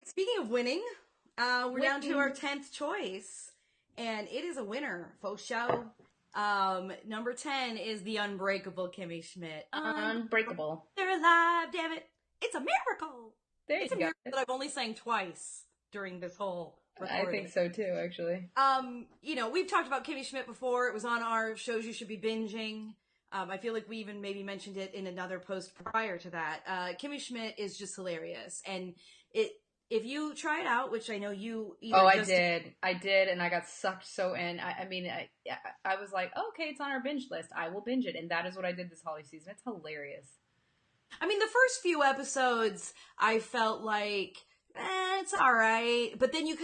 Speaking of winning, we're down to our 10th choice, and it is a winner, faux show. Number 10 is the Unbreakable Kimmy Schmidt. Unbreakable. They're alive, damn it. It's a miracle. There It's you a go. miracle that I've only sang twice during this whole I think recording. so too, actually. We've talked about Kimmy Schmidt before. It was on our shows you should be binging. I feel like we even maybe mentioned it in another post prior to that. Kimmy Schmidt is just hilarious, and it if you try it out, which I know you either Oh, just I did, and I got sucked so in. I was like, okay, it's on our binge list. I will binge it, and that is what I did this holiday season. It's hilarious. I mean, the first few episodes, I felt like, it's all right. But then you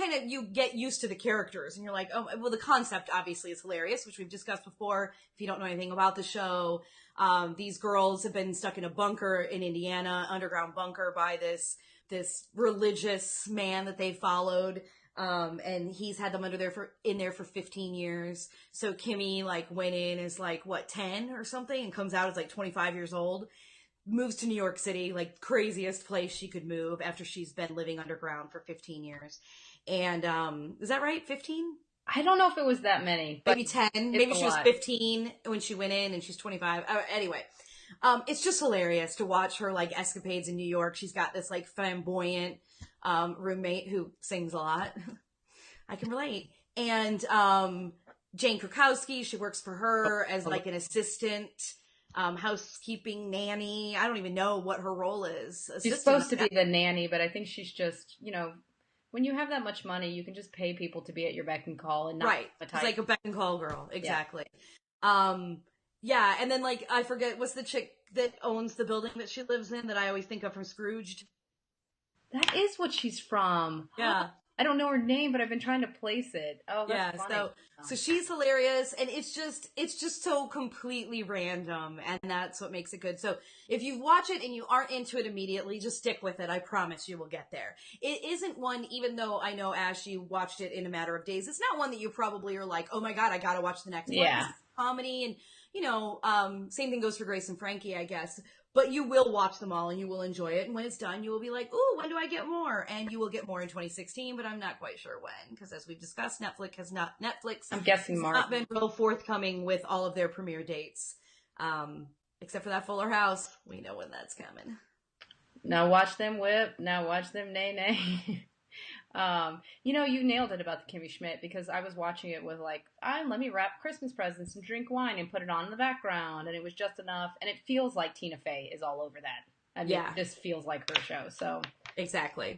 get used to the characters and you're like, oh, well, the concept obviously is hilarious, which we've discussed before. If you don't know anything about the show, these girls have been stuck in a bunker in Indiana, underground bunker by this religious man that they followed. And he's had them in there for 15 years. So Kimmy went in as 10 or something and comes out as 25 years old, moves to New York City, craziest place she could move after she's been living underground for 15 years. And is that right? 15? I don't know if it was that many, but Maybe 10. it's Maybe a she was lot. 15 when she went in and she's 25. Anyway, it's just hilarious to watch her escapades in New York. She's got this flamboyant roommate who sings a lot. I can relate. And Jane Krakowski, she works for her as an assistant, housekeeping nanny. I don't even know what her role is. She's supposed to be the nanny, but I think she's just, when you have that much money, you can just pay people to be at your beck and call and not right. It's like a beck and call girl, exactly. Yeah, and then I forget what's the chick that owns the building that she lives in that I always think of from Scrooged. That is what she's from. Yeah. I don't know her name, but I've been trying to place it. Oh, that's funny. So she's hilarious, and it's just so completely random, and that's what makes it good. So if you watch it and you aren't into it immediately, just stick with it. I promise you will get there. It isn't one, even though I know Ash, you watched it in a matter of days. It's not one that you probably are like, oh my god, I gotta watch the next one. Yeah. It's comedy, and same thing goes for Grace and Frankie, I guess. But you will watch them all and you will enjoy it. And when it's done, you will be like, ooh, when do I get more? And you will get more in 2016, but I'm not quite sure when. Because as we've discussed, Netflix I'm guessing has March. not been real forthcoming with all of their premiere dates. Except for that Fuller House. We know when that's coming. Now watch them whip. Now watch them nay nay. You nailed it about the Kimmy Schmidt because I was watching it with let me wrap Christmas presents and drink wine and put it on in the background, and it was just enough. And it feels like Tina Fey is all over that. I mean, Yeah. It just feels like her show. So exactly.